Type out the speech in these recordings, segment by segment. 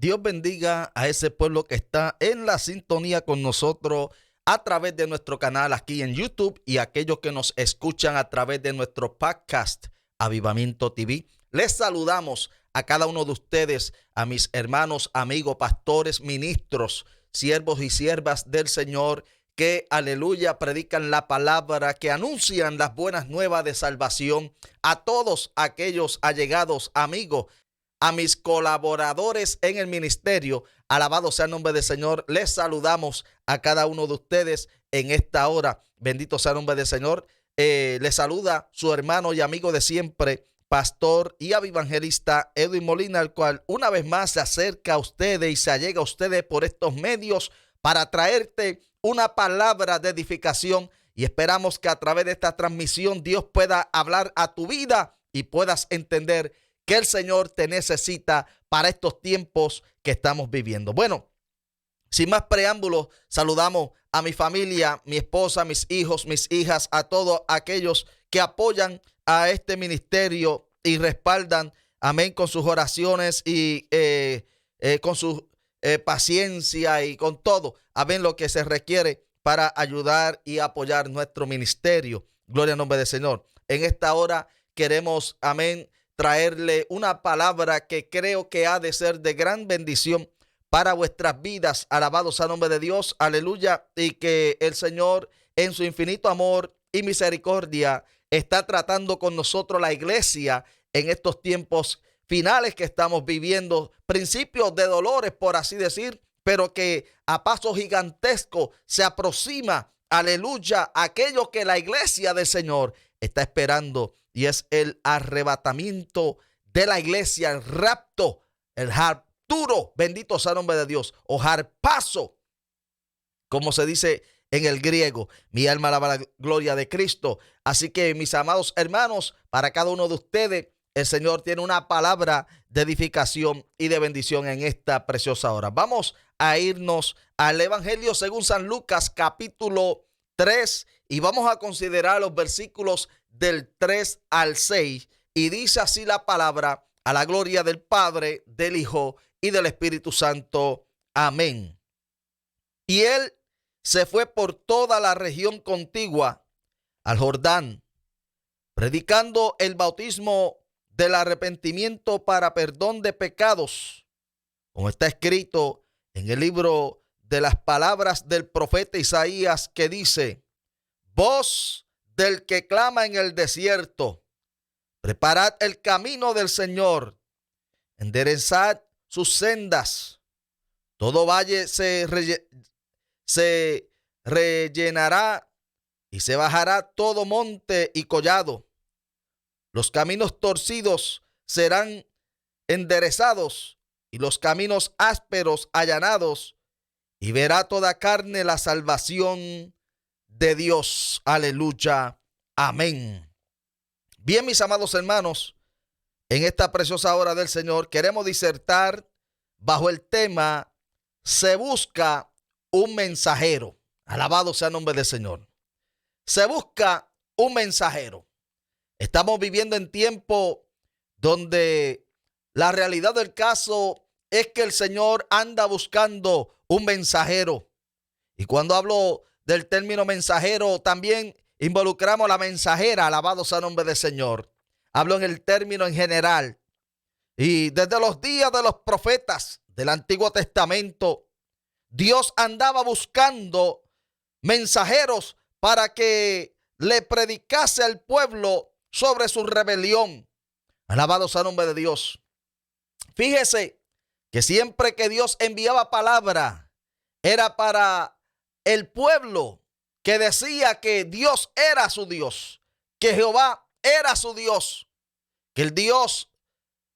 Dios bendiga a ese pueblo que está en la sintonía con nosotros a través de nuestro canal aquí en YouTube y aquellos que nos escuchan a través de nuestro podcast Avivamiento TV. Les saludamos a cada uno de ustedes, a mis hermanos, amigos, pastores, ministros, siervos y siervas del Señor que, aleluya, predican la palabra, que anuncian las buenas nuevas de salvación a todos aquellos allegados, amigos, a mis colaboradores en el ministerio. Alabado sea el nombre del Señor. Les saludamos a cada uno de ustedes en esta hora. Bendito sea el nombre del Señor. Les saluda su hermano y amigo de siempre, pastor y evangelista Edwin Molina, el cual una vez más se acerca a ustedes y se allega a ustedes por estos medios para traerte una palabra de edificación, y esperamos que a través de esta transmisión Dios pueda hablar a tu vida y puedas entender que el Señor te necesita para estos tiempos que estamos viviendo. Bueno, sin más preámbulos, saludamos a mi familia, mi esposa, mis hijos, mis hijas, a todos aquellos que apoyan a este ministerio y respaldan, amén, con sus oraciones y con su paciencia y con todo, amén, lo que se requiere para ayudar y apoyar nuestro ministerio. Gloria al nombre del Señor. En esta hora queremos, amén, traerle una palabra que creo que ha de ser de gran bendición para vuestras vidas. Alabado sea el nombre de Dios, aleluya, y que el Señor en su infinito amor y misericordia está tratando con nosotros, la iglesia, en estos tiempos finales que estamos viviendo, principios de dolores, por así decir, pero que a paso gigantesco se aproxima, aleluya, aquello que la iglesia del Señor está esperando, y es el arrebatamiento de la iglesia, el rapto, el harpturo, bendito sea el nombre de Dios, o harpazo, como se dice en el griego. Mi alma alaba la gloria de Cristo. Así que, mis amados hermanos, para cada uno de ustedes, el Señor tiene una palabra de edificación y de bendición en esta preciosa hora. Vamos a irnos al Evangelio según San Lucas, capítulo 3, y vamos a considerar los versículos del 3 al 6, y dice así la palabra: a la gloria del Padre, del Hijo y del Espíritu Santo. Amén. Y él se fue por toda la región contigua al Jordán, predicando el bautismo del arrepentimiento para perdón de pecados, como está escrito en el libro de las palabras del profeta Isaías, que dice: voz del que clama en el desierto, preparad el camino del Señor, enderezad sus sendas. Todo valle se rellenará y se bajará todo monte y collado. Los caminos torcidos serán enderezados y los caminos ásperos allanados, y verá toda carne la salvación de Dios. Aleluya. Amén. Bien, mis amados hermanos, en esta preciosa hora del Señor queremos disertar bajo el tema: se busca un mensajero. Alabado sea el nombre del Señor. Se busca un mensajero. Estamos viviendo en tiempo donde la realidad del caso es que el Señor anda buscando un mensajero. Y cuando hablo del término mensajero, también involucramos a la mensajera. Alabado sea el nombre del Señor. Hablo en el término en general. Y desde los días de los profetas del Antiguo Testamento, Dios andaba buscando mensajeros para que le predicase al pueblo sobre su rebelión. Alabado sea el nombre de Dios. Fíjese que siempre que Dios enviaba palabra, era para el pueblo que decía que Dios era su Dios, que Jehová era su Dios, que el Dios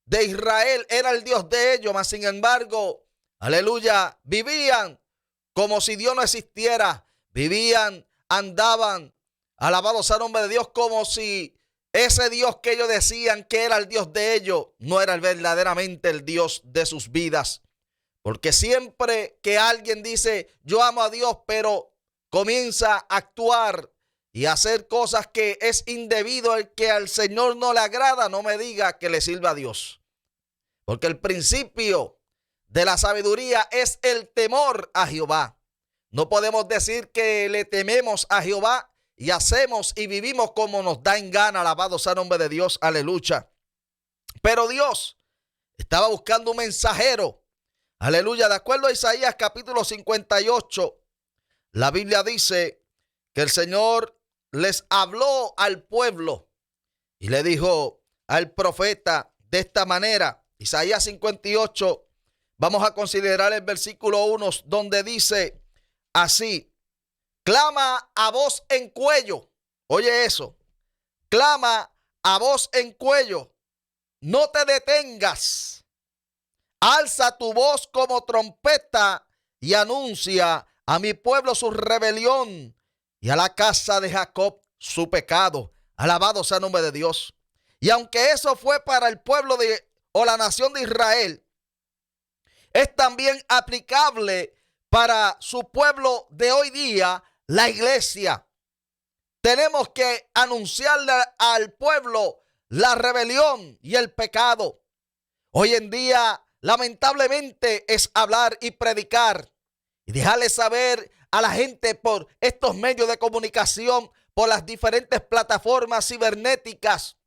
de Israel era el Dios de ellos. Mas sin embargo, aleluya, vivían como si Dios no existiera. Vivían, andaban, alabado sea el nombre de Dios, como si ese Dios que ellos decían que era el Dios de ellos no era verdaderamente el Dios de sus vidas. Porque siempre que alguien dice yo amo a Dios, pero comienza a actuar y a hacer cosas que es indebido, el que al Señor no le agrada, no me diga que le sirva a Dios. Porque el principio de la sabiduría es el temor a Jehová. No podemos decir que le tememos a Jehová y hacemos y vivimos como nos da en gana. Alabado sea el nombre de Dios, aleluya. Pero Dios estaba buscando un mensajero, aleluya. De acuerdo a Isaías capítulo 58, la Biblia dice que el Señor les habló al pueblo y le dijo al profeta de esta manera. Isaías 58, vamos a considerar el versículo 1, donde dice así: clama a voz en cuello. Oye eso. Clama a voz en cuello. No te detengas. Alza tu voz como trompeta y anuncia a mi pueblo su rebelión y a la casa de Jacob su pecado. Alabado sea el nombre de Dios. Y aunque eso fue para el pueblo o la nación de Israel, es también aplicable para su pueblo de hoy día, la iglesia. Tenemos que anunciarle al pueblo la rebelión y el pecado. Hoy en día, lamentablemente, es hablar y predicar y dejarle saber a la gente por estos medios de comunicación, por las diferentes plataformas cibernéticas,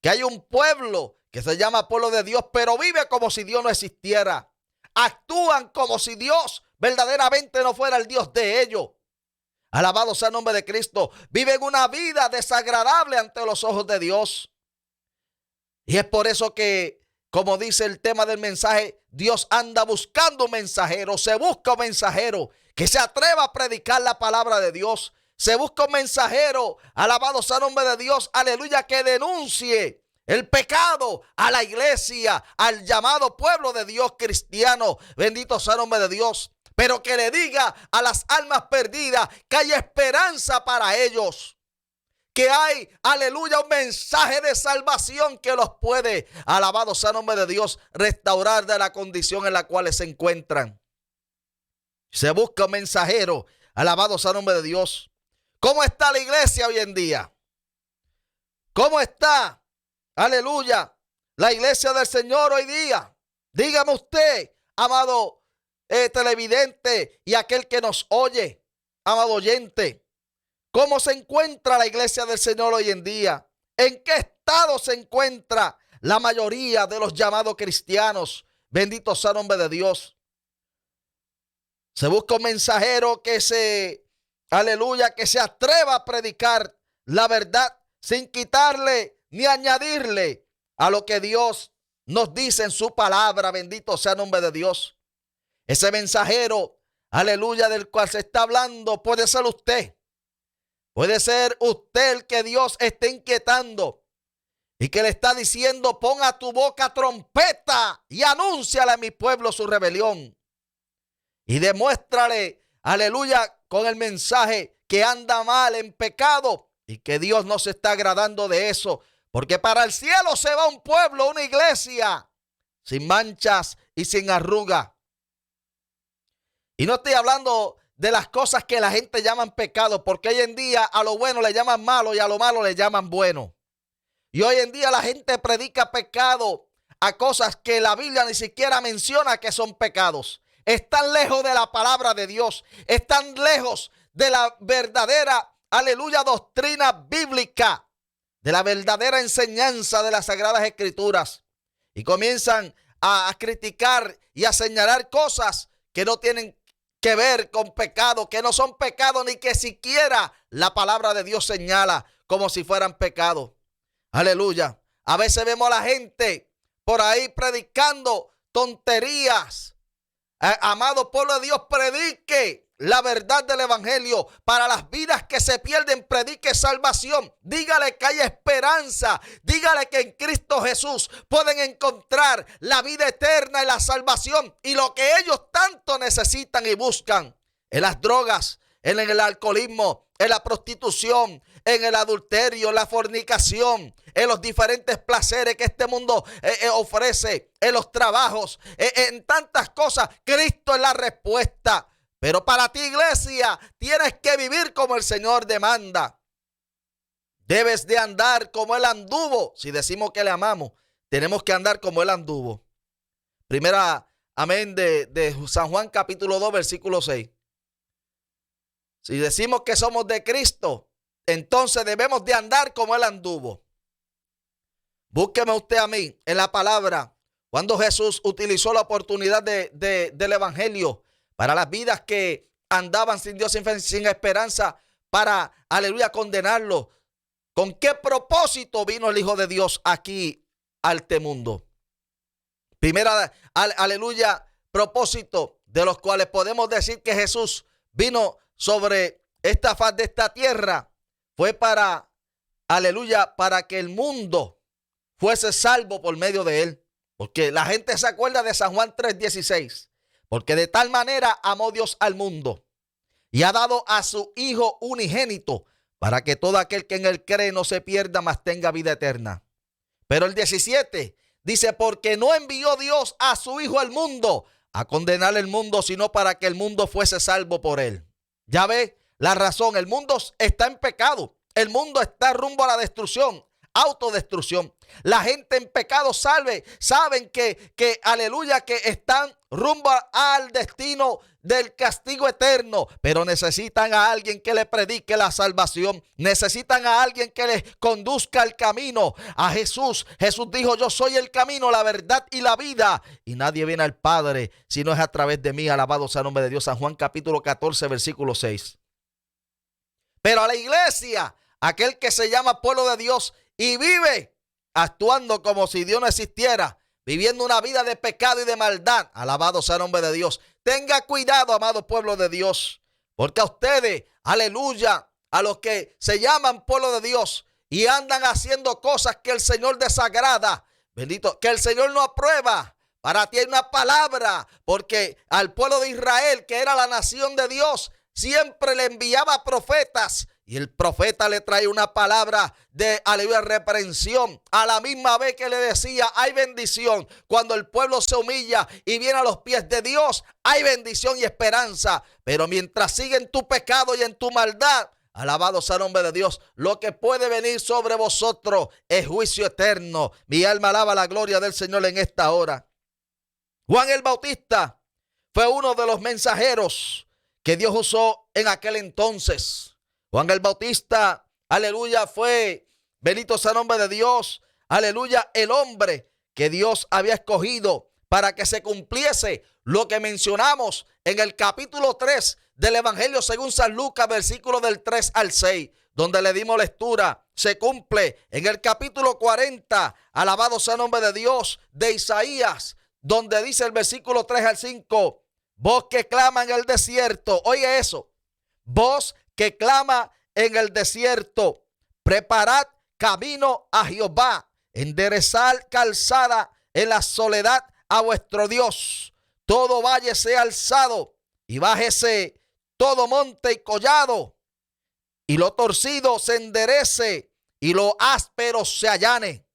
que hay un pueblo que se llama pueblo de Dios, pero vive como si Dios no existiera. Actúan como si Dios verdaderamente no fuera el Dios de ellos. Alabado sea el nombre de Cristo. Viven una vida desagradable ante los ojos de Dios. Y es por eso que, como dice el tema del mensaje, Dios anda buscando un mensajero. Se busca un mensajero que se atreva a predicar la palabra de Dios. Se busca un mensajero, alabado sea el nombre de Dios, aleluya, que denuncie el pecado a la iglesia, al llamado pueblo de Dios cristiano. Bendito sea el nombre de Dios. Pero que le diga a las almas perdidas que hay esperanza para ellos. Que hay, aleluya, un mensaje de salvación que los puede, alabado sea el nombre de Dios, restaurar de la condición en la cual se encuentran. Se busca un mensajero, alabado sea el nombre de Dios. ¿Cómo está la iglesia hoy en día? ¿Cómo está, aleluya, la iglesia del Señor hoy día? Dígame usted, amado televidente y aquel que nos oye, amado oyente, ¿cómo se encuentra la iglesia del Señor hoy en día? ¿En qué estado se encuentra la mayoría de los llamados cristianos? Bendito sea el nombre de Dios. Se busca un mensajero que aleluya, que se atreva a predicar la verdad sin quitarle ni añadirle a lo que Dios nos dice en su palabra. Bendito sea el nombre de Dios. Ese mensajero, aleluya, del cual se está hablando, puede ser usted. Puede ser usted el que Dios esté inquietando y que le está diciendo: ponga tu boca trompeta y anúnciale a mi pueblo su rebelión. Y demuéstrale, aleluya, con el mensaje que anda mal en pecado y que Dios no se está agradando de eso. Porque para el cielo se va un pueblo, una iglesia, sin manchas y sin arruga. Y no estoy hablando de las cosas que la gente llaman pecado, porque hoy en día a lo bueno le llaman malo y a lo malo le llaman bueno. Y hoy en día la gente predica pecado a cosas que la Biblia ni siquiera menciona que son pecados. Están lejos de la palabra de Dios. Están lejos de la verdadera, aleluya, doctrina bíblica, de la verdadera enseñanza de las Sagradas Escrituras. Y comienzan a criticar y a señalar cosas que no tienen que ver con pecado, que no son pecado ni que siquiera la palabra de Dios señala como si fueran pecado. Aleluya. A veces vemos a la gente por ahí predicando tonterías. Amado pueblo de Dios, predique la verdad del evangelio. Para las vidas que se pierden, predique salvación. Dígale que hay esperanza. Dígale que en Cristo Jesús pueden encontrar la vida eterna y la salvación y lo que ellos tanto necesitan y buscan en las drogas, en el alcoholismo, en la prostitución, en el adulterio, en la fornicación, en los diferentes placeres que este mundo ofrece, en los trabajos, en tantas cosas. Cristo es la respuesta. Pero para ti, iglesia, tienes que vivir como el Señor demanda. Debes de andar como Él anduvo. Si decimos que le amamos, tenemos que andar como Él anduvo. Primera amén, de San Juan capítulo 2, versículo 6. Si decimos que somos de Cristo, entonces debemos de andar como Él anduvo. Búsqueme usted a mí en la palabra cuando Jesús utilizó la oportunidad del evangelio para las vidas que andaban sin Dios, sin esperanza, para, aleluya, condenarlos. ¿Con qué propósito vino el Hijo de Dios aquí a este mundo? Primera, aleluya, propósito de los cuales podemos decir que Jesús vino sobre esta faz de esta tierra fue para, aleluya, para que el mundo fuese salvo por medio de él. Porque la gente se acuerda de San Juan 3:16. Porque de tal manera amó Dios al mundo y ha dado a su Hijo unigénito para que todo aquel que en él cree no se pierda, mas tenga vida eterna. Pero el 17 dice, porque no envió Dios a su Hijo al mundo a condenar el mundo, sino para que el mundo fuese salvo por él. Ya ve la razón, el mundo está en pecado, el mundo está rumbo a la destrucción, autodestrucción. La gente en pecado saben que aleluya, que están rumbo al destino del castigo eterno, pero necesitan a alguien que le predique la salvación, necesitan a alguien que les conduzca el camino a Jesús. Jesús dijo, yo soy el camino, la verdad y la vida, y nadie viene al Padre si no es a través de mí. Alabado sea el nombre de Dios. San Juan capítulo 14, versículo 6. Pero a la iglesia, aquel que se llama pueblo de Dios y vive actuando como si Dios no existiera, viviendo una vida de pecado y de maldad, alabado sea el nombre de Dios. Tenga cuidado, amado pueblo de Dios, porque a ustedes, aleluya, a los que se llaman pueblo de Dios y andan haciendo cosas que el Señor desagrada, bendito, que el Señor no aprueba. Para ti hay una palabra, porque al pueblo de Israel, que era la nación de Dios, siempre le enviaba profetas. Y el profeta le trae una palabra de, aleluya, reprensión. A la misma vez que le decía, hay bendición. Cuando el pueblo se humilla y viene a los pies de Dios, hay bendición y esperanza. Pero mientras sigue en tu pecado y en tu maldad, alabado sea el nombre de Dios, lo que puede venir sobre vosotros es juicio eterno. Mi alma alaba la gloria del Señor en esta hora. Juan el Bautista fue uno de los mensajeros que Dios usó en aquel entonces. Juan el Bautista, aleluya, fue, bendito sea el nombre de Dios, aleluya, el hombre que Dios había escogido para que se cumpliese lo que mencionamos en el capítulo 3 del Evangelio según San Lucas, versículo del 3 al 6, donde le dimos lectura. Se cumple en el capítulo 40, alabado sea el nombre de Dios, de Isaías, donde dice el versículo 3 al 5, voz que clama en el desierto, oye eso, voz que clama en el desierto, preparad camino a Jehová, enderezad calzada en la soledad a vuestro Dios. Todo valle sea alzado y bájese todo monte y collado, y lo torcido se enderece y lo áspero se allane,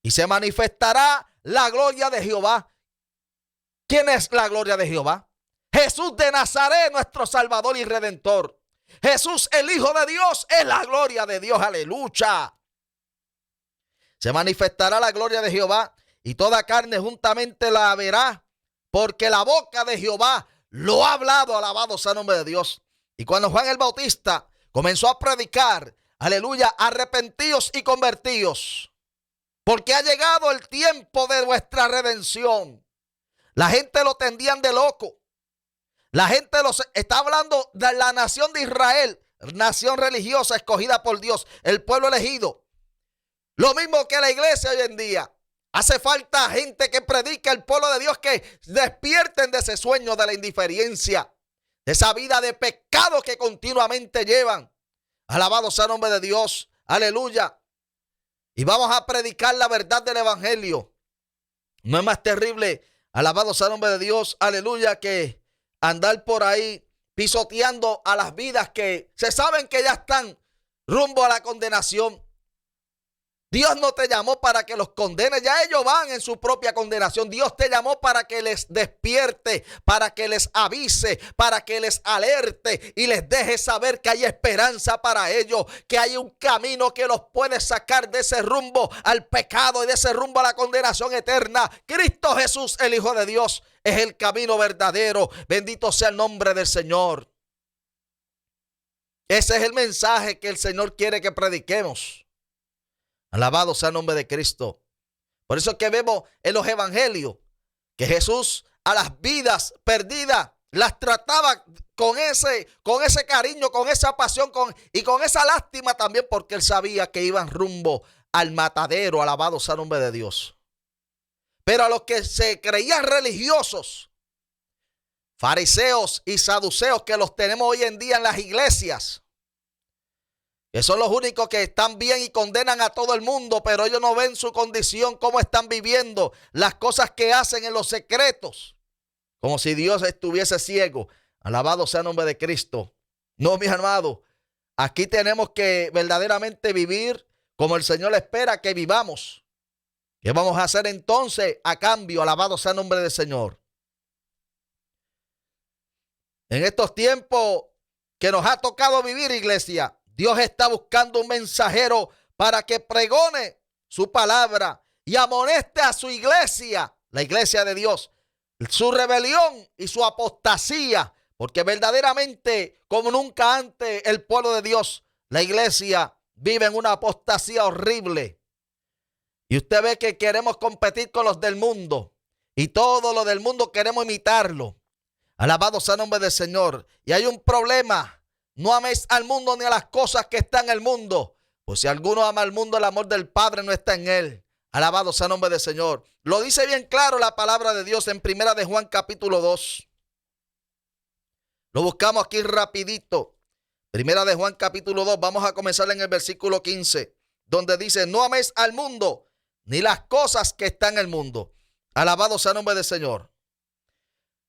y se manifestará la gloria de Jehová. ¿Quién es la gloria de Jehová? Jesús de Nazaret, nuestro Salvador y Redentor. Jesús, el Hijo de Dios, es la gloria de Dios. Aleluya. Se manifestará la gloria de Jehová y toda carne juntamente la verá, porque la boca de Jehová lo ha hablado. Alabado sea el nombre de Dios. Y cuando Juan el Bautista comenzó a predicar, aleluya, arrepentíos y convertíos, porque ha llegado el tiempo de vuestra redención. La gente lo tendían de loco. La gente está hablando de la nación de Israel, nación religiosa escogida por Dios, el pueblo elegido. Lo mismo que la iglesia hoy en día. Hace falta gente que predique al pueblo de Dios, que despierten de ese sueño de la indiferencia, de esa vida de pecado que continuamente llevan. Alabado sea el nombre de Dios. Aleluya. Y vamos a predicar la verdad del evangelio. No es más terrible, alabado sea el nombre de Dios, aleluya, que andar por ahí pisoteando a las vidas que se saben que ya están rumbo a la condenación. Dios no te llamó para que los condenes, ya ellos van en su propia condenación. Dios te llamó para que les despierte, para que les avise, para que les alerte y les deje saber que hay esperanza para ellos, que hay un camino que los puede sacar de ese rumbo al pecado y de ese rumbo a la condenación eterna. Cristo Jesús, el Hijo de Dios, es el camino verdadero. Bendito sea el nombre del Señor. Ese es el mensaje que el Señor quiere que prediquemos. Alabado sea el nombre de Cristo. Por eso es que vemos en los evangelios que Jesús a las vidas perdidas las trataba con ese cariño, con esa pasión y con esa lástima también, porque él sabía que iban rumbo al matadero. Alabado sea el nombre de Dios. Pero a los que se creían religiosos, fariseos y saduceos, que los tenemos hoy en día en las iglesias, que son los únicos que están bien y condenan a todo el mundo, pero ellos no ven su condición, cómo están viviendo, las cosas que hacen en los secretos, como si Dios estuviese ciego. Alabado sea el nombre de Cristo. No, mis amados, aquí tenemos que verdaderamente vivir como el Señor espera que vivamos. ¿Qué vamos a hacer entonces a cambio? Alabado sea el nombre del Señor. En estos tiempos que nos ha tocado vivir, iglesia, Dios está buscando un mensajero para que pregone su palabra y amoneste a su iglesia, la iglesia de Dios, su rebelión y su apostasía, porque verdaderamente, como nunca antes, el pueblo de Dios, la iglesia, vive en una apostasía horrible. Y usted ve que queremos competir con los del mundo y todo lo del mundo queremos imitarlo. Alabado sea el nombre del Señor. Y hay un problema. No améis al mundo ni a las cosas que están en el mundo. Pues si alguno ama al mundo, el amor del Padre no está en él. Alabado sea el nombre del Señor. Lo dice bien claro la palabra de Dios en Primera de Juan capítulo 2. Lo buscamos aquí rapidito. Primera de Juan capítulo 2. Vamos a comenzar en el versículo 15. Donde dice: no améis al mundo ni las cosas que están en el mundo. Alabado sea el nombre del Señor.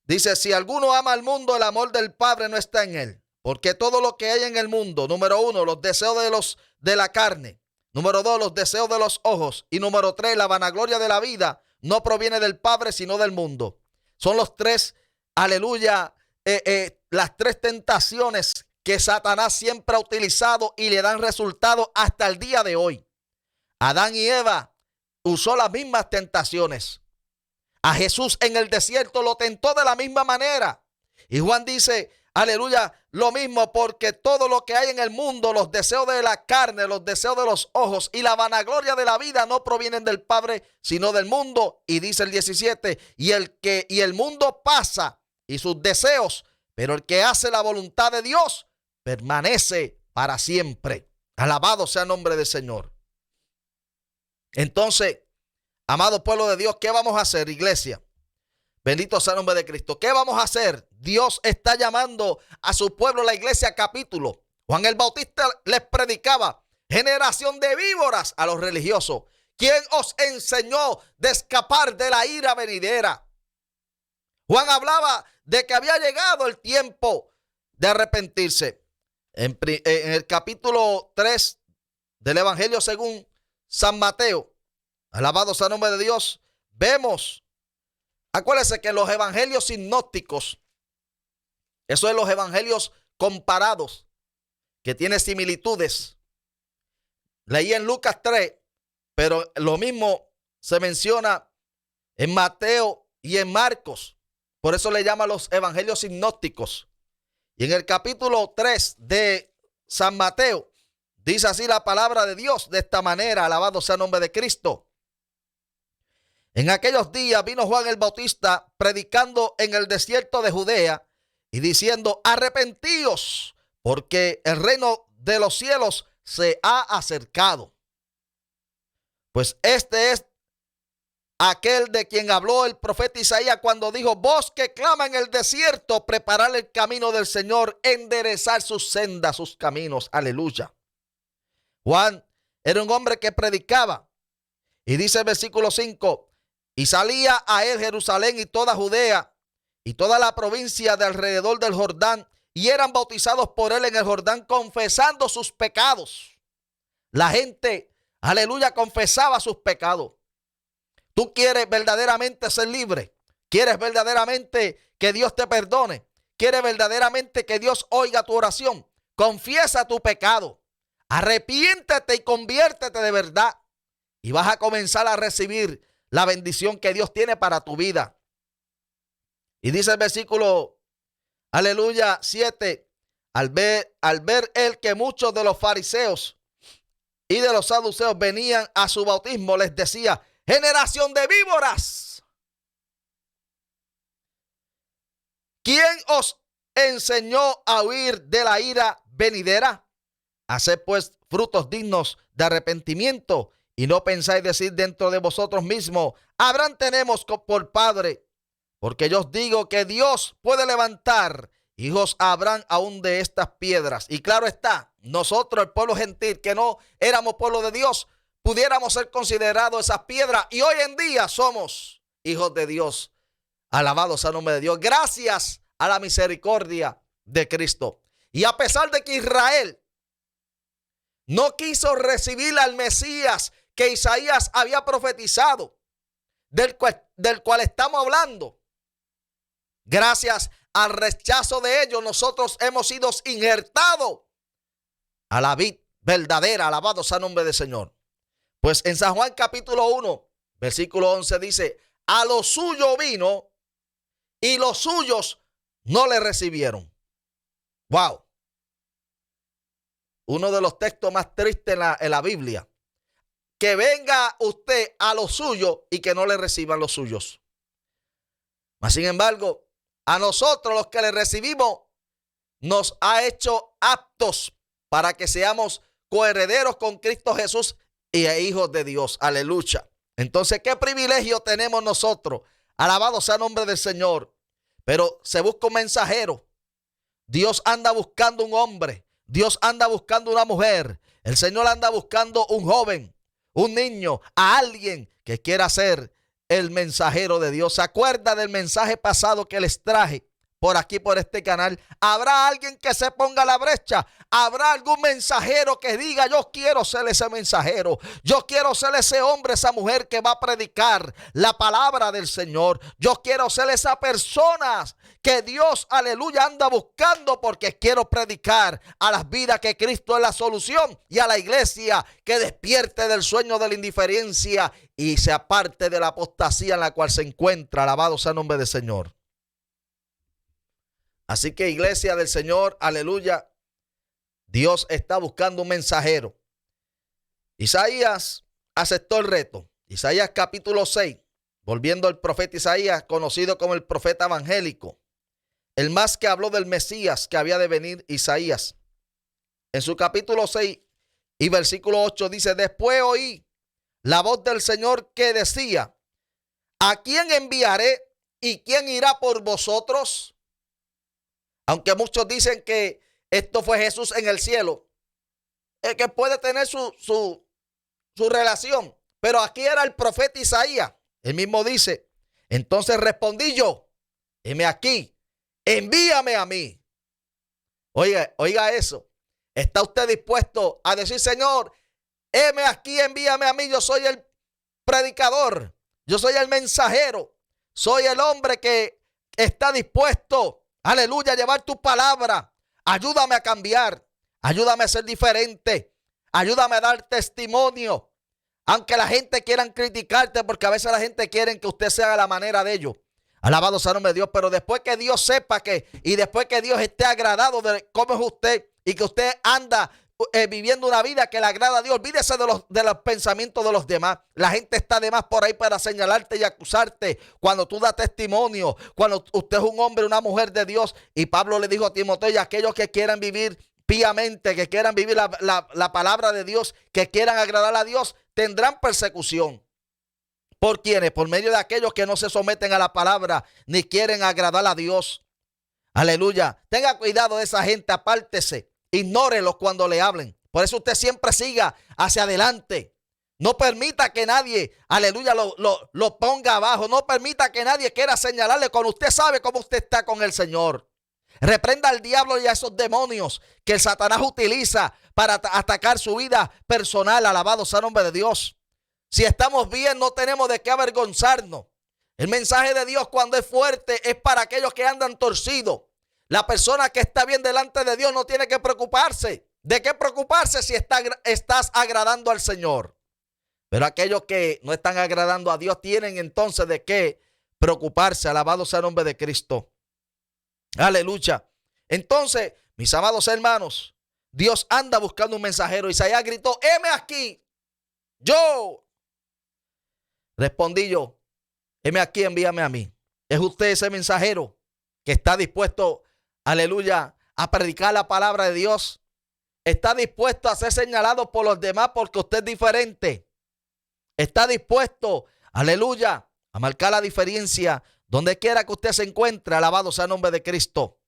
Dice: si alguno ama al mundo, el amor del Padre no está en él. Porque todo lo que hay en el mundo, número 1, los deseos de la carne. Número 2, los deseos de los ojos. Y número 3, la vanagloria de la vida, no proviene del Padre, sino del mundo. Son los tres, aleluya, las tres tentaciones que Satanás siempre ha utilizado y le dan resultado hasta el día de hoy. Adán y Eva usó las mismas tentaciones. A Jesús en el desierto lo tentó de la misma manera. Y Juan dice, aleluya, lo mismo, porque todo lo que hay en el mundo, los deseos de la carne, los deseos de los ojos y la vanagloria de la vida no provienen del Padre, sino del mundo. Y dice el 17, y el mundo pasa y sus deseos, pero el que hace la voluntad de Dios permanece para siempre. Alabado sea el nombre del Señor. Entonces, amado pueblo de Dios, ¿qué vamos a hacer, iglesia? Bendito sea el nombre de Cristo. ¿Qué vamos a hacer? Dios está llamando a su pueblo, la iglesia, capítulo. Juan el Bautista les predicaba: generación de víboras, a los religiosos. ¿Quién os enseñó de escapar de la ira venidera? Juan hablaba de que había llegado el tiempo de arrepentirse. En el capítulo 3 del Evangelio según San Mateo, alabado sea el nombre de Dios, vemos, acuérdense que los evangelios sinópticos, eso es los evangelios comparados, que tiene similitudes. Leí en Lucas 3, pero lo mismo se menciona en Mateo y en Marcos. Por eso le llaman los evangelios sinópticos. Y en el capítulo 3 de San Mateo, dice así la palabra de Dios de esta manera, alabado sea el nombre de Cristo. En aquellos días vino Juan el Bautista predicando en el desierto de Judea y diciendo: arrepentíos, porque el reino de los cielos se ha acercado. Pues este es aquel de quien habló el profeta Isaías cuando dijo: voz que clama en el desierto, preparar el camino del Señor, enderezar sus sendas, sus caminos. Aleluya. Juan era un hombre que predicaba. Y dice el versículo 5, y salía a él Jerusalén y toda Judea y toda la provincia de alrededor del Jordán, y eran bautizados por él en el Jordán, confesando sus pecados. La gente, aleluya, confesaba sus pecados. Tú quieres verdaderamente ser libre. Quieres verdaderamente que Dios te perdone. Quieres verdaderamente que Dios oiga tu oración. Confiesa tu pecado. Arrepiéntete y conviértete de verdad. Y vas a comenzar a recibir la bendición que Dios tiene para tu vida. Y dice el versículo, aleluya, 7, al ver él que muchos de los fariseos y de los saduceos venían a su bautismo, les decía: generación de víboras, ¿quién os enseñó a huir de la ira venidera? Haced pues frutos dignos de arrepentimiento, y no pensáis decir dentro de vosotros mismos: Abraham tenemos por padre. Porque yo os digo que Dios puede levantar hijos a Abraham aún de estas piedras. Y claro está, nosotros, el pueblo gentil, que no éramos pueblo de Dios, pudiéramos ser considerados esas piedras, y hoy en día somos hijos de Dios. Alabado sea el nombre de Dios, gracias a la misericordia de Cristo. Y a pesar de que Israel no quiso recibir al Mesías que Isaías había profetizado, del cual estamos hablando, gracias al rechazo de ellos, nosotros hemos sido injertados a la vid verdadera. Alabado sea el nombre del Señor. Pues en San Juan capítulo 1, versículo 11 dice: a lo suyo vino y los suyos no le recibieron. Wow. Uno de los textos más tristes en la Biblia. Que venga usted a lo suyo y que no le reciban los suyos. Mas sin embargo, a nosotros los que le recibimos, nos ha hecho aptos para que seamos coherederos con Cristo Jesús y hijos de Dios. Aleluya. Entonces, ¿qué privilegio tenemos nosotros? Alabado sea el nombre del Señor. Pero se busca un mensajero. Dios anda buscando un hombre. Dios anda buscando una mujer. El Señor anda buscando un joven, un niño, a alguien que quiera ser el mensajero de Dios. ¿Se acuerda del mensaje pasado que les traje por aquí, por este canal? ¿Habrá alguien que se ponga a la brecha? ¿Habrá algún mensajero que diga: yo quiero ser ese mensajero? Yo quiero ser ese hombre, esa mujer que va a predicar la palabra del Señor. Yo quiero ser esa persona que Dios, aleluya, anda buscando, porque quiero predicar a las vidas que Cristo es la solución, y a la iglesia que despierte del sueño de la indiferencia y se aparte de la apostasía en la cual se encuentra. Alabado sea el nombre del Señor. Así que, iglesia del Señor, aleluya, Dios está buscando un mensajero. Isaías aceptó el reto. Isaías capítulo 6, volviendo al profeta Isaías, conocido como el profeta evangélico, el más que habló del Mesías que había de venir, Isaías. En su capítulo 6 y versículo 8 dice: después oí la voz del Señor que decía: ¿a quién enviaré y quién irá por vosotros? Aunque muchos dicen que esto fue Jesús en el cielo, el que puede tener su relación, pero aquí era el profeta Isaías. Él mismo dice: entonces respondí yo: heme aquí, envíame a mí. Oiga eso. ¿Está usted dispuesto a decir: Señor, heme aquí, envíame a mí? Yo soy el predicador, yo soy el mensajero, soy el hombre que está dispuesto, aleluya, a llevar tu palabra. Ayúdame a cambiar, ayúdame a ser diferente, ayúdame a dar testimonio. Aunque la gente quiera criticarte, porque a veces la gente quiere que usted sea a la manera de ellos. Alabado sea el nombre de Dios. Pero después que Dios sepa y después que Dios esté agradado de cómo es usted, y que usted anda viviendo una vida que le agrada a Dios, olvídese de los pensamientos de los demás. La gente está de más por ahí para señalarte y acusarte cuando tú das testimonio, cuando usted es un hombre, una mujer de Dios. Y Pablo le dijo a Timoteo: y aquellos que quieran vivir piamente, que quieran vivir la palabra de Dios, que quieran agradar a Dios, tendrán persecución. ¿Por quiénes? Por medio de aquellos que no se someten a la palabra ni quieren agradar a Dios. Aleluya. Tenga cuidado de esa gente, apártese. Ignórelos cuando le hablen. Por eso usted siempre siga hacia adelante. No permita que nadie, aleluya, lo ponga abajo. No permita que nadie quiera señalarle cuando usted sabe cómo usted está con el Señor. Reprenda al diablo y a esos demonios que el Satanás utiliza para atacar su vida personal. Alabado sea el nombre de Dios. Si estamos bien, no tenemos de qué avergonzarnos. El mensaje de Dios, cuando es fuerte, es para aquellos que andan torcidos. La persona que está bien delante de Dios no tiene que preocuparse. ¿De qué preocuparse si estás agradando al Señor? Pero aquellos que no están agradando a Dios tienen entonces de qué preocuparse. Alabado sea el nombre de Cristo. Aleluya. Entonces, mis amados hermanos, Dios anda buscando un mensajero. Isaías gritó: heme aquí, yo. Respondí yo: heme aquí, envíame a mí. ¿Es usted ese mensajero que está dispuesto, aleluya, a predicar la palabra de Dios? ¿Está dispuesto a ser señalado por los demás porque usted es diferente? ¿Está dispuesto, aleluya, a marcar la diferencia donde quiera que usted se encuentre? Alabado sea el nombre de Cristo.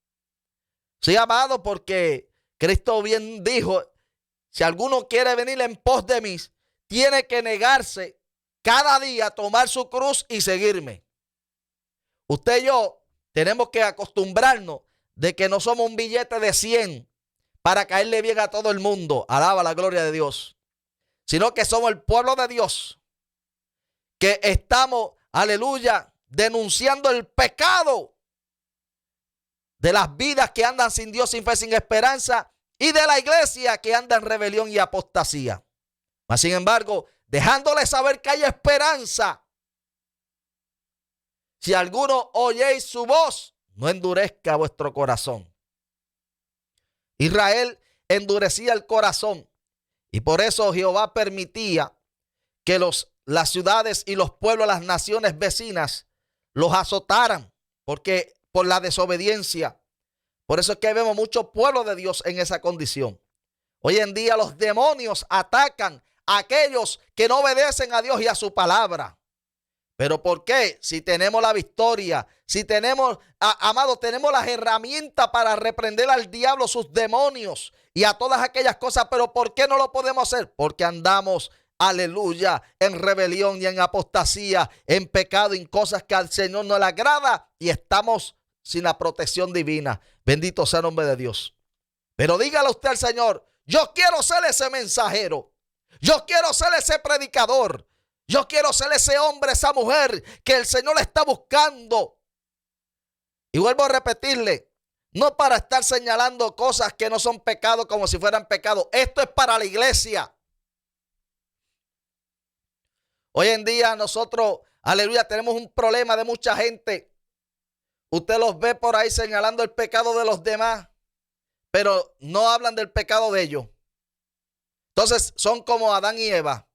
Sí, amado, porque Cristo bien dijo: si alguno quiere venir en pos de mí, tiene que negarse cada día, tomar su cruz y seguirme. Usted y yo tenemos que acostumbrarnos de que no somos un billete de 100 para caerle bien a todo el mundo. Alaba la gloria de Dios. Sino que somos el pueblo de Dios, que estamos, aleluya, denunciando el pecado de las vidas que andan sin Dios, sin fe, sin esperanza, y de la iglesia que anda en rebelión y apostasía. Mas sin embargo, dejándoles saber que hay esperanza. Si alguno oyéis su voz, no endurezca vuestro corazón. Israel endurecía el corazón, y por eso Jehová permitía que las ciudades y los pueblos, las naciones vecinas, los azotaran, porque por la desobediencia. Por eso es que vemos mucho pueblo de Dios en esa condición. Hoy en día los demonios atacan a aquellos que no obedecen a Dios y a su palabra. ¿Pero por qué? Si tenemos la victoria, si tenemos, amados, tenemos las herramientas para reprender al diablo, sus demonios y a todas aquellas cosas. ¿Pero por qué no lo podemos hacer? Porque andamos, aleluya, en rebelión y en apostasía, en pecado, en cosas que al Señor no le agrada, y estamos sin la protección divina. Bendito sea el nombre de Dios. Pero dígale usted al Señor: yo quiero ser ese mensajero. Yo quiero ser ese predicador. Yo quiero ser ese hombre, esa mujer que el Señor le está buscando. Y vuelvo a repetirle, no para estar señalando cosas que no son pecado como si fueran pecado. Esto es para la iglesia. Hoy en día nosotros, aleluya, tenemos un problema de mucha gente. Usted los ve por ahí señalando el pecado de los demás, pero no hablan del pecado de ellos. Entonces son como Adán y Eva.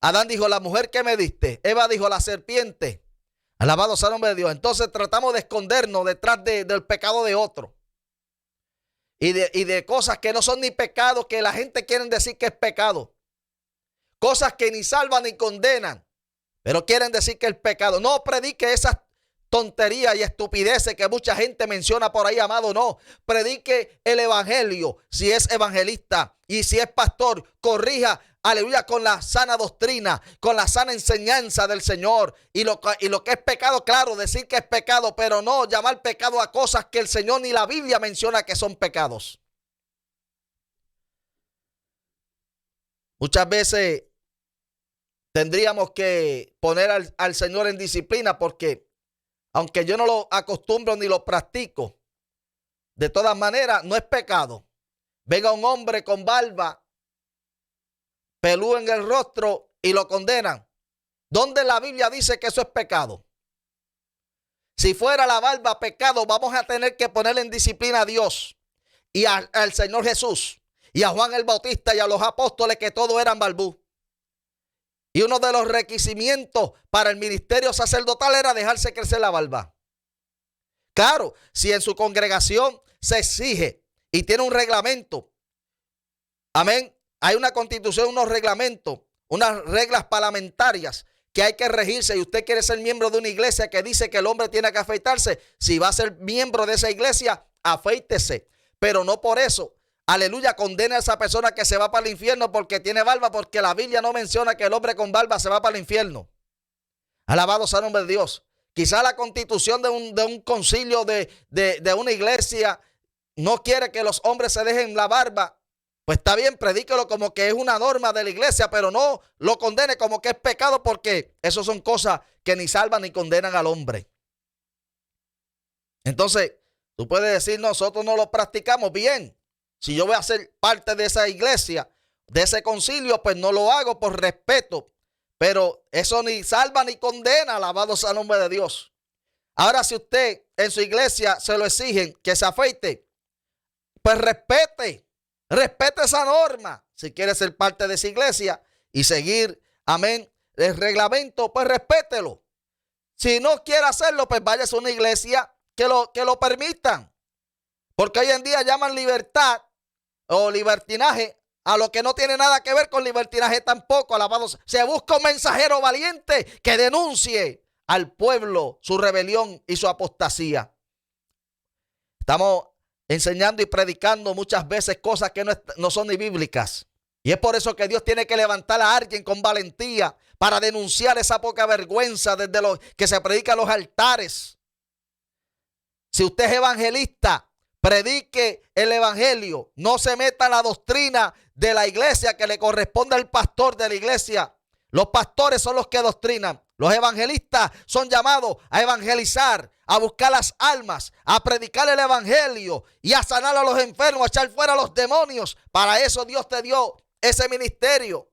Adán dijo: la mujer que me diste. Eva dijo: la serpiente. Alabado sea el nombre de Dios. Entonces tratamos de escondernos detrás del pecado de otro. Y de cosas que no son ni pecado, que la gente quiere decir que es pecado. Cosas que ni salvan ni condenan, pero quieren decir que es pecado. No predique esas tonterías y estupideces que mucha gente menciona por ahí, amado. No, predique el evangelio. Si es evangelista y si es pastor, corrija, aleluya, con la sana doctrina, con la sana enseñanza del Señor. Y lo que es pecado, claro, decir que es pecado, pero no llamar pecado a cosas que el Señor ni la Biblia menciona que son pecados. Muchas veces tendríamos que poner al Señor en disciplina, porque aunque yo no lo acostumbro ni lo practico, de todas maneras no es pecado. Venga un hombre con barba, pelú en el rostro, y lo condenan. ¿Dónde la Biblia dice que eso es pecado? Si fuera la barba pecado, vamos a tener que ponerle en disciplina a Dios y al Señor Jesús y a Juan el Bautista y a los apóstoles, que todos eran barbú. Y uno de los requerimientos para el ministerio sacerdotal era dejarse crecer la barba. Claro, si en su congregación se exige y tiene un reglamento, amén, hay una constitución, unos reglamentos, unas reglas parlamentarias que hay que regirse, y usted quiere ser miembro de una iglesia que dice que el hombre tiene que afeitarse, si va a ser miembro de esa iglesia, afeítese. Pero no por eso, aleluya, condena a esa persona que se va para el infierno porque tiene barba, porque la Biblia no menciona que el hombre con barba se va para el infierno. Alabado sea el nombre de Dios. Quizá la constitución de un concilio de una iglesia no quiere que los hombres se dejen la barba. Pues está bien, predíquelo como que es una norma de la iglesia, pero no lo condene como que es pecado, porque eso son cosas que ni salvan ni condenan al hombre. Entonces, tú puedes decir: nosotros no lo practicamos. Bien, si yo voy a ser parte de esa iglesia, de ese concilio, pues no lo hago por respeto. Pero eso ni salva ni condena, alabado sea el nombre de Dios. Ahora, si usted en su iglesia se lo exigen que se afeite, pues respete esa norma. Si quiere ser parte de esa iglesia y seguir, amén, el reglamento, pues respételo. Si no quiere hacerlo, pues váyase a una iglesia que lo permitan. Porque hoy en día llaman libertad o libertinaje a lo que no tiene nada que ver con libertinaje tampoco. Alabados. Se busca un mensajero valiente que denuncie al pueblo su rebelión y su apostasía. Estamos enseñando y predicando muchas veces cosas que no son ni bíblicas. Y es por eso que Dios tiene que levantar a alguien con valentía para denunciar esa poca vergüenza desde lo que se predica en los altares. Si usted es evangelista, predique el evangelio. No se meta en la doctrina de la iglesia que le corresponde al pastor de la iglesia. Los pastores son los que doctrinan. Los evangelistas son llamados a evangelizar, a buscar las almas, a predicar el evangelio y a sanar a los enfermos, a echar fuera a los demonios. Para eso Dios te dio ese ministerio.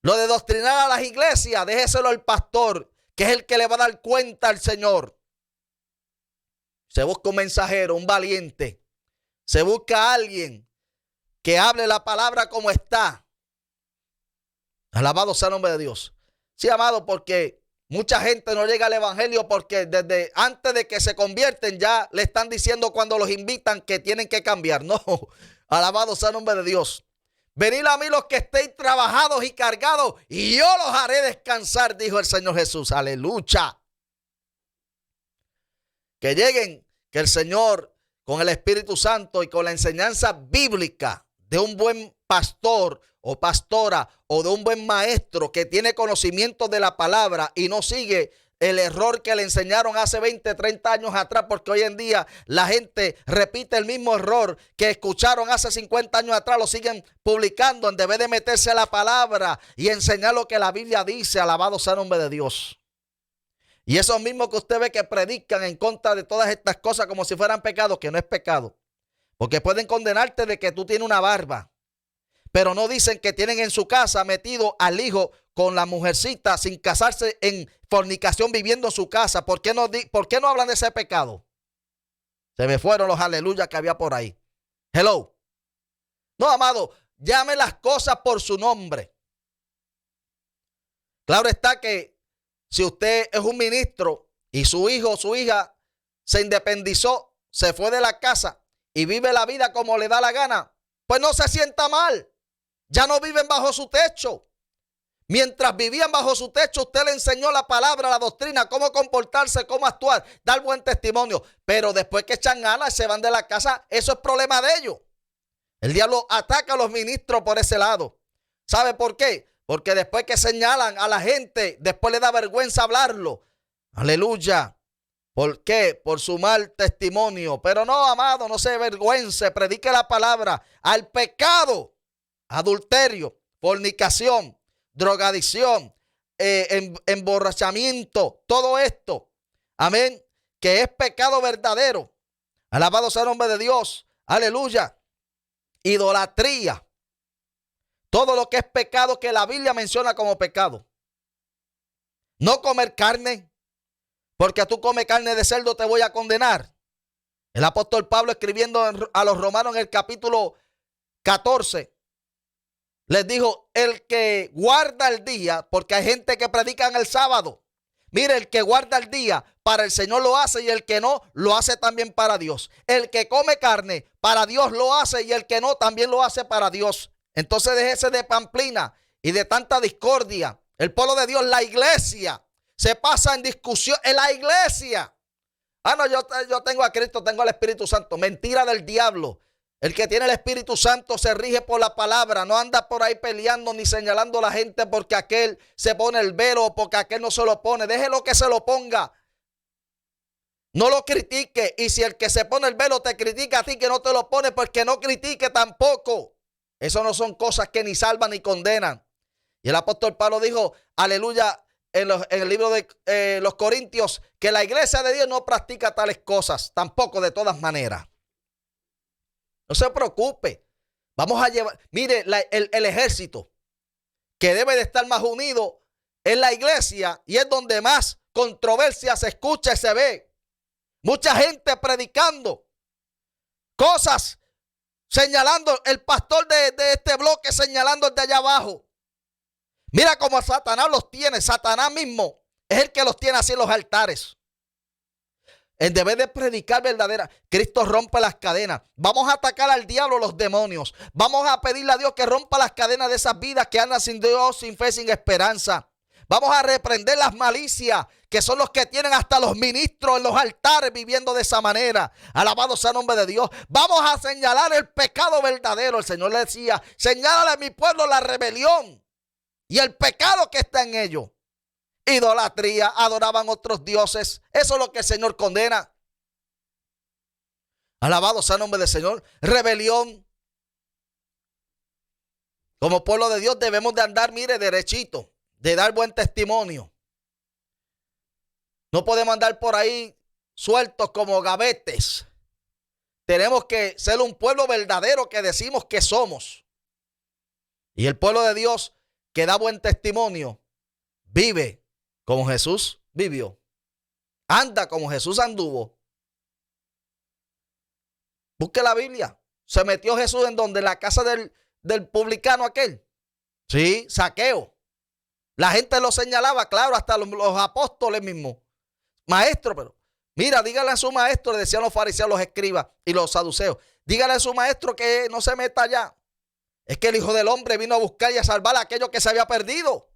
Lo de doctrinar a las iglesias, déjeselo al pastor, que es el que le va a dar cuenta al Señor. Se busca un mensajero, un valiente. Se busca a alguien que hable la palabra como está. Alabado sea el nombre de Dios. Sí, amado, porque mucha gente no llega al evangelio porque desde antes de que se convierten ya le están diciendo cuando los invitan que tienen que cambiar. No, alabado sea el nombre de Dios. Venid a mí los que estéis trabajados y cargados y yo los haré descansar, dijo el Señor Jesús. Aleluya. Que lleguen, que el Señor con el Espíritu Santo y con la enseñanza bíblica de un buen pastor o pastora o de un buen maestro que tiene conocimiento de la palabra y no sigue el error que le enseñaron hace 20, 30 años atrás, porque hoy en día la gente repite el mismo error que escucharon hace 50 años atrás, lo siguen publicando en vez de meterse a la palabra y enseñar lo que la Biblia dice. Alabado sea el nombre de Dios. Y esos mismos que usted ve que predican en contra de todas estas cosas como si fueran pecados, que no es pecado, porque pueden condenarte de que tú tienes una barba, pero no dicen que tienen en su casa metido al hijo con la mujercita sin casarse, en fornicación, viviendo en su casa. ¿Por qué no hablan de ese pecado? Se me fueron los aleluyas que había por ahí. Hello. No, amado, llame las cosas por su nombre. Claro está que si usted es un ministro y su hijo o su hija se independizó, se fue de la casa y vive la vida como le da la gana, pues no se sienta mal. Ya no viven bajo su techo. Mientras vivían bajo su techo, usted le enseñó la palabra, la doctrina, cómo comportarse, cómo actuar, dar buen testimonio. Pero después que echan alas y se van de la casa, eso es problema de ellos. El diablo ataca a los ministros por ese lado. ¿Sabe por qué? Porque después que señalan a la gente, después le da vergüenza hablarlo. Aleluya. ¿Por qué? Por su mal testimonio. Pero no, amado, no se avergüence, predique la palabra. Al pecado, adulterio, fornicación, drogadicción, emborrachamiento, todo esto, amén, que es pecado verdadero. Alabado sea el nombre de Dios. Aleluya. Idolatría. Todo lo que es pecado que la Biblia menciona como pecado. No comer carne, porque tú comes carne de cerdo te voy a condenar. El apóstol Pablo, escribiendo a los romanos en el capítulo 14, les dijo: el que guarda el día, porque hay gente que predica en el sábado. Mire, el que guarda el día para el Señor lo hace, y el que no, lo hace también para Dios. El que come carne, para Dios lo hace, y el que no, también lo hace para Dios. Entonces déjese de pamplina y de tanta discordia. El pueblo de Dios, la iglesia, se pasa en discusión en la iglesia. Ah, no, yo tengo a Cristo, tengo al Espíritu Santo. Mentira del diablo. El que tiene el Espíritu Santo se rige por la palabra. No anda por ahí peleando ni señalando a la gente porque aquel se pone el velo o porque aquel no se lo pone. Déjelo que se lo ponga. No lo critique. Y si el que se pone el velo te critica a ti que no te lo pone, pues que no critique tampoco. Eso no son cosas que ni salvan ni condenan. Y el apóstol Pablo dijo, aleluya, en el libro de los Corintios, que la iglesia de Dios no practica tales cosas, tampoco de todas maneras. No se preocupe. Vamos a llevar, mire, el ejército que debe de estar más unido es la iglesia, y es donde más controversia se escucha y se ve. Mucha gente predicando cosas, señalando el pastor de este bloque, señalando el de allá abajo. Mira cómo Satanás los tiene. Satanás mismo es el que los tiene así en los altares. En vez de predicar verdadera, Cristo rompe las cadenas. Vamos a atacar al diablo, los demonios. Vamos a pedirle a Dios que rompa las cadenas de esas vidas que andan sin Dios, sin fe, sin esperanza. Vamos a reprender las malicias, que son los que tienen hasta los ministros en los altares viviendo de esa manera. Alabado sea el nombre de Dios. Vamos a señalar el pecado verdadero. El Señor le decía, señálale a mi pueblo la rebelión y el pecado que está en ellos. Idolatría, adoraban otros dioses. Eso es lo que el Señor condena. Alabado sea el nombre del Señor. Rebelión. Como pueblo de Dios debemos de andar, mire, derechito, de dar buen testimonio. No podemos andar por ahí sueltos como gavetes. Tenemos que ser un pueblo verdadero que decimos que somos. Y el pueblo de Dios que da buen testimonio vive como Jesús vivió. Anda como Jesús anduvo. Busque la Biblia. Se metió Jesús en donde, en la casa del publicano aquel. Sí, Zaqueo. La gente lo señalaba, claro, hasta los apóstoles mismos. Maestro, pero mira, dígale a su maestro, le decían los fariseos, los escribas y los saduceos. Dígale a su maestro que no se meta allá. Es que el Hijo del Hombre vino a buscar y a salvar a aquello que se había perdido.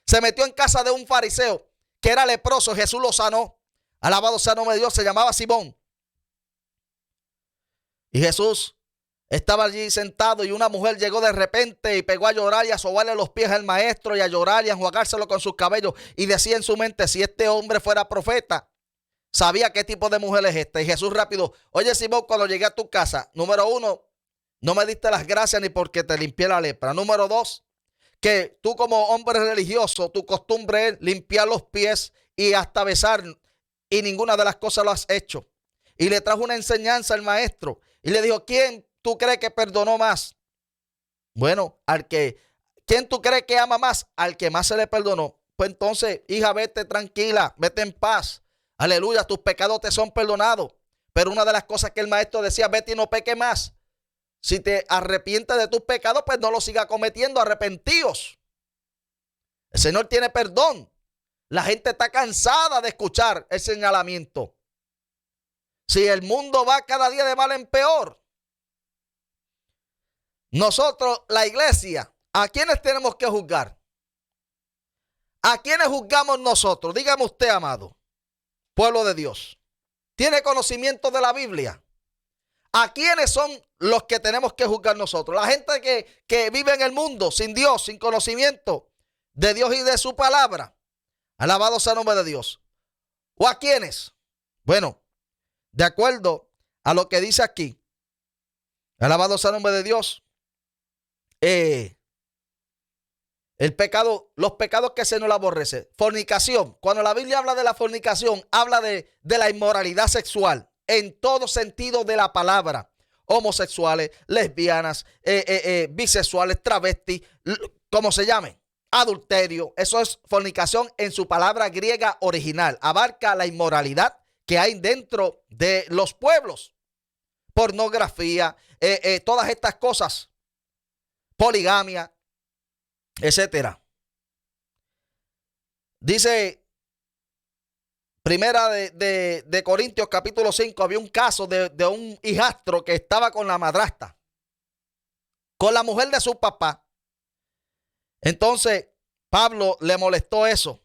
Se metió en casa de un fariseo que era leproso. Jesús lo sanó. Alabado sea el nombre de Dios. Se llamaba Simón. Y Jesús estaba allí sentado y una mujer llegó de repente y pegó a llorar y a sobarle los pies al maestro y a llorar y a enjuagárselo con sus cabellos. Y decía en su mente, si este hombre fuera profeta, sabía qué tipo de mujer es esta. Y Jesús rápido, oye Simón, cuando llegué a tu casa, número 1, no me diste las gracias ni porque te limpié la lepra. Número 2, que tú como hombre religioso, tu costumbre es limpiar los pies y hasta besar, y ninguna de las cosas lo has hecho. Y le trajo una enseñanza al maestro y le dijo, ¿quién tú crees que perdonó más? Bueno, ¿quién tú crees que ama más? Al que más se le perdonó. Pues entonces, hija, vete tranquila, vete en paz. Aleluya, tus pecados te son perdonados. Pero una de las cosas que el maestro decía, vete y no peque más. Si te arrepientes de tus pecados, pues no los sigas cometiendo, arrepentíos. El Señor tiene perdón. La gente está cansada de escuchar el señalamiento. Si el mundo va cada día de mal en peor, nosotros, la iglesia, ¿a quiénes tenemos que juzgar? ¿A quiénes juzgamos nosotros? Dígame usted, amado, pueblo de Dios. ¿Tiene conocimiento de la Biblia? ¿A quiénes son los que tenemos que juzgar nosotros? La gente que vive en el mundo sin Dios, sin conocimiento de Dios y de su palabra. Alabado sea el nombre de Dios. ¿O a quiénes? Bueno, de acuerdo a lo que dice aquí, alabado sea el nombre de Dios, el pecado, los pecados que se nos aborrece. Fornicación. Cuando la Biblia habla de la fornicación, habla de la inmoralidad sexual. En todo sentido de la palabra, homosexuales, lesbianas, bisexuales, travestis, como se llamen, adulterio, eso es fornicación en su palabra griega original, abarca la inmoralidad que hay dentro de los pueblos, pornografía, todas estas cosas, poligamia, etcétera. Dice Primera de Corintios capítulo 5, había un caso de un hijastro que estaba con la madrastra, con la mujer de su papá. Entonces Pablo le molestó eso.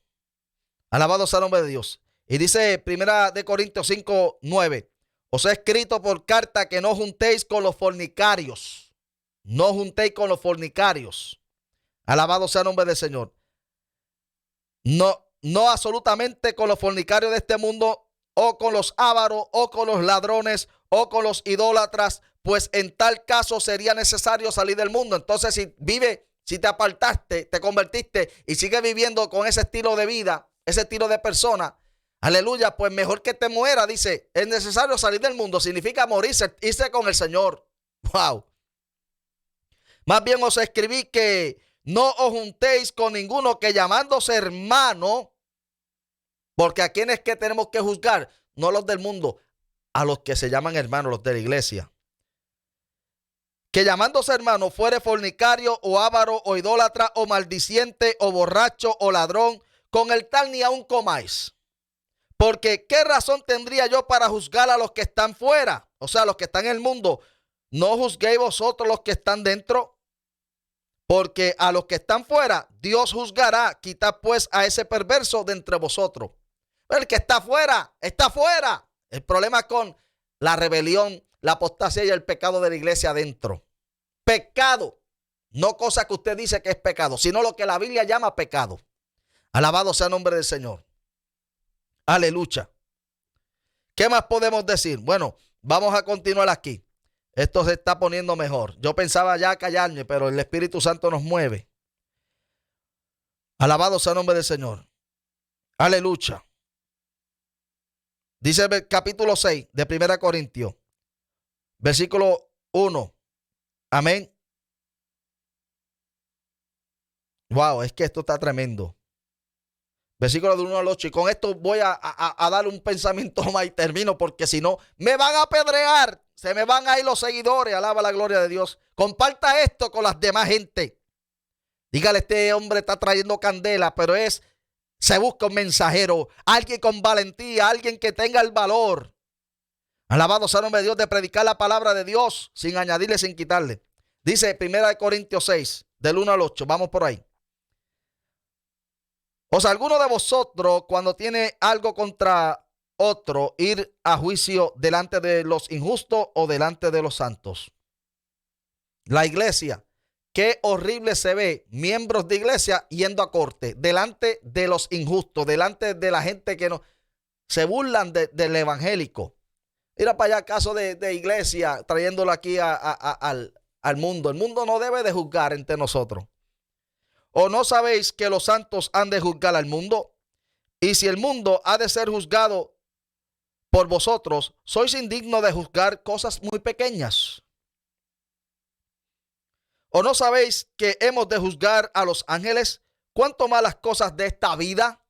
Alabado sea el nombre de Dios. Y dice Primera de Corintios 5, 9, os he escrito por carta que no juntéis con los fornicarios. No juntéis con los fornicarios. Alabado sea el nombre del Señor. No absolutamente con los fornicarios de este mundo, o con los ávaros, o con los ladrones, o con los idólatras, pues en tal caso sería necesario salir del mundo. Entonces, si te apartaste, te convertiste y sigues viviendo con ese estilo de vida, ese estilo de persona, aleluya, pues mejor que te muera, dice, es necesario salir del mundo, significa morirse, irse con el Señor. Wow. Más bien os escribí que no os juntéis con ninguno que llamándose hermano Porque a quienes que tenemos que juzgar, no los del mundo, a los que se llaman hermanos, los de la iglesia. Que llamándose hermano fuere fornicario o avaro o idólatra o maldiciente o borracho o ladrón, con el tal ni aun comáis. Porque ¿qué razón tendría yo para juzgar a los que están fuera? O sea, los que están en el mundo. No juzguéis vosotros los que están dentro. Porque a los que están fuera, Dios juzgará. Quitad pues a ese perverso de entre vosotros. El que está fuera, está fuera. El problema con la rebelión, la apostasía y el pecado de la iglesia adentro. Pecado. No cosa que usted dice que es pecado, sino lo que la Biblia llama pecado. Alabado sea el nombre del Señor. Aleluya. ¿Qué más podemos decir? Bueno, vamos a continuar aquí. Esto se está poniendo mejor. Yo pensaba ya callarme, pero el Espíritu Santo nos mueve. Alabado sea el nombre del Señor. Aleluya. Dice el capítulo 6 de 1 Corintios, versículo 1. Amén. Wow, es que esto está tremendo. Versículo de 1 al 8. Y con esto voy a dar un pensamiento más y termino, porque si no, me van a apedrear. Se me van a ir los seguidores. Alaba la gloria de Dios. Comparta esto con las demás gente. Dígale, este hombre está trayendo candela, pero se busca un mensajero, alguien con valentía, alguien que tenga el valor. Alabado sea el nombre de Dios, de predicar la palabra de Dios sin añadirle, sin quitarle. Dice 1 Corintios 6, del 1 al 8. Vamos por ahí. O sea, alguno de vosotros, cuando tiene algo contra otro, ir a juicio delante de los injustos o delante de los santos. La iglesia, qué horrible se ve, miembros de iglesia yendo a corte, delante de los injustos, delante de la gente que no se burlan del evangélico. Mira para allá, caso de iglesia, trayéndolo aquí al mundo. El mundo no debe de juzgar entre nosotros. ¿O no sabéis que los santos han de juzgar al mundo? Y si el mundo ha de ser juzgado por vosotros, sois indignos de juzgar cosas muy pequeñas. ¿O no sabéis que hemos de juzgar a los ángeles? ¿Cuánto más las cosas de esta vida?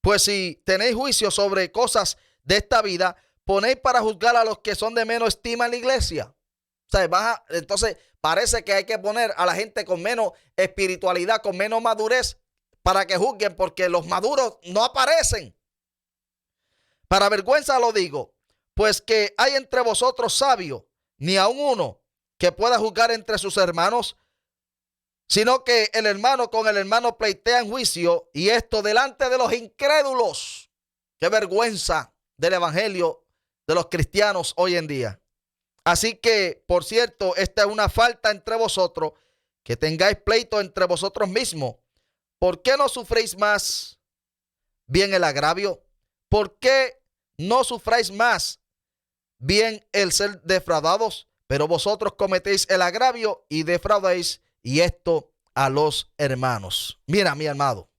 Pues si tenéis juicio sobre cosas de esta vida, ponéis para juzgar a los que son de menos estima en la iglesia. O sea, entonces parece que hay que poner a la gente con menos espiritualidad, con menos madurez, para que juzguen, porque los maduros no aparecen. Para vergüenza lo digo, pues que hay entre vosotros sabios, ni aun uno que pueda juzgar entre sus hermanos, sino que el hermano con el hermano pleitea en juicio, y esto delante de los incrédulos. Qué vergüenza del evangelio de los cristianos hoy en día. Así que, por cierto, esta es una falta entre vosotros, que tengáis pleito entre vosotros mismos. ¿Por qué no sufréis más bien el agravio? ¿Por qué no sufráis más bien el ser defraudados? Pero vosotros cometéis el agravio y defraudáis, y esto a los hermanos. Mira, mi amado,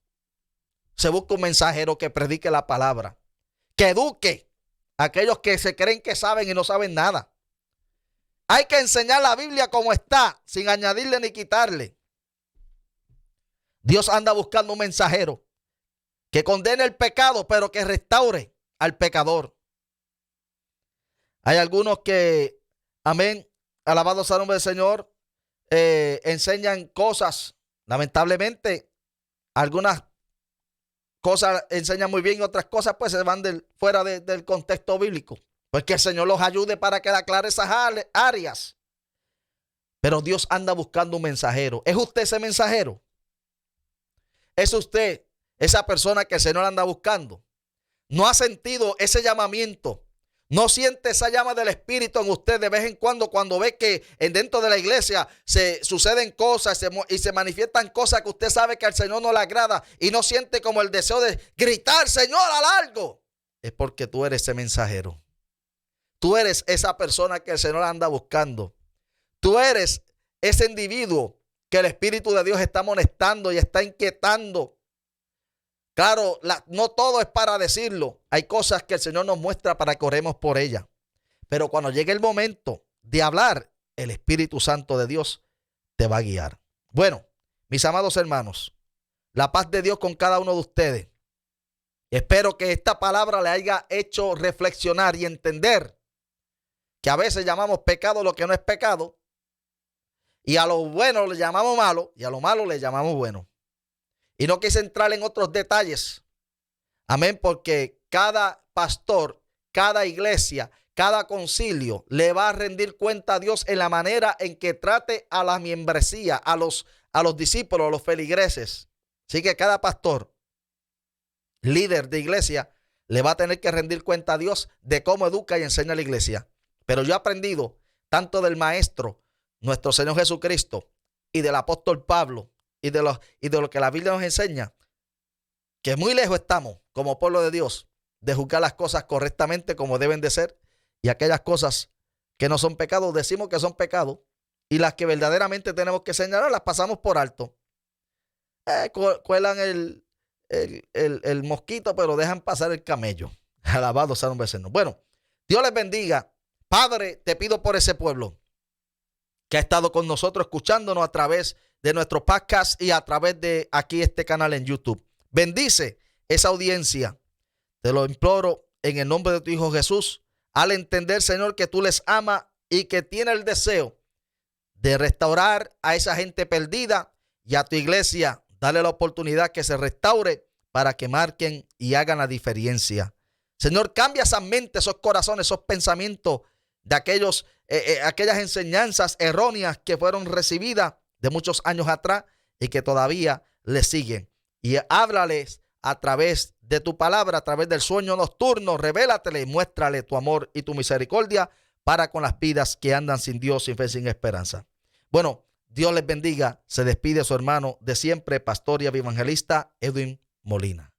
se busca un mensajero que predique la palabra, que eduque a aquellos que se creen que saben y no saben nada. Hay que enseñar la Biblia como está, sin añadirle ni quitarle. Dios anda buscando un mensajero que condene el pecado, pero que restaure al pecador. Hay algunos que, amén, alabado sea el nombre del Señor, enseñan cosas, lamentablemente, algunas cosas enseñan muy bien y otras cosas pues se van fuera del contexto bíblico. Pues que el Señor los ayude para que le aclare esas áreas. Pero Dios anda buscando un mensajero. ¿Es usted ese mensajero? ¿Es usted esa persona que el Señor anda buscando? ¿No ha sentido ese llamamiento? ¿No siente esa llama del Espíritu en usted de vez en cuando ve que dentro de la iglesia se suceden cosas y se manifiestan cosas que usted sabe que al Señor no le agrada, y no siente como el deseo de gritar, Señor, a algo? Es porque tú eres ese mensajero. Tú eres esa persona que el Señor anda buscando. Tú eres ese individuo que el Espíritu de Dios está amonestando y está inquietando. Claro, no todo es para decirlo. Hay cosas que el Señor nos muestra para que oremos por ellas. Pero cuando llegue el momento de hablar, el Espíritu Santo de Dios te va a guiar. Bueno, mis amados hermanos, la paz de Dios con cada uno de ustedes. Espero que esta palabra le haya hecho reflexionar y entender que a veces llamamos pecado lo que no es pecado, y a lo bueno le llamamos malo, y a lo malo le llamamos bueno. Y no quise entrar en otros detalles. Amén, porque cada pastor, cada iglesia, cada concilio le va a rendir cuenta a Dios en la manera en que trate a la membresía, a los discípulos, a los feligreses. Así que cada pastor, líder de iglesia, le va a tener que rendir cuenta a Dios de cómo educa y enseña a la iglesia. Pero yo he aprendido tanto del maestro, nuestro Señor Jesucristo, y del apóstol Pablo, y de lo que la Biblia nos enseña, que muy lejos estamos como pueblo de Dios de juzgar las cosas correctamente como deben de ser, y aquellas cosas que no son pecados decimos que son pecados, y las que verdaderamente tenemos que señalar las pasamos por alto. Cuelan el mosquito, pero dejan pasar el camello. Alabado sea el nombre del Señor. Bueno, Dios les bendiga. Padre, te pido por ese pueblo que ha estado con nosotros escuchándonos a través de nuestro podcast y a través de aquí este canal en YouTube. Bendice esa audiencia. Te lo imploro en el nombre de tu Hijo Jesús, al entender, Señor, que tú les amas y que tiene el deseo de restaurar a esa gente perdida, y a tu iglesia darle la oportunidad que se restaure para que marquen y hagan la diferencia. Señor, cambia esas mentes, esos corazones, esos pensamientos de aquellas enseñanzas erróneas que fueron recibidas de muchos años atrás y que todavía les siguen. Y háblales a través de tu palabra, a través del sueño nocturno. Revélatele y muéstrale tu amor y tu misericordia para con las vidas que andan sin Dios, sin fe, sin esperanza. Bueno, Dios les bendiga. Se despide su hermano de siempre, pastor y evangelista Edwin Molina.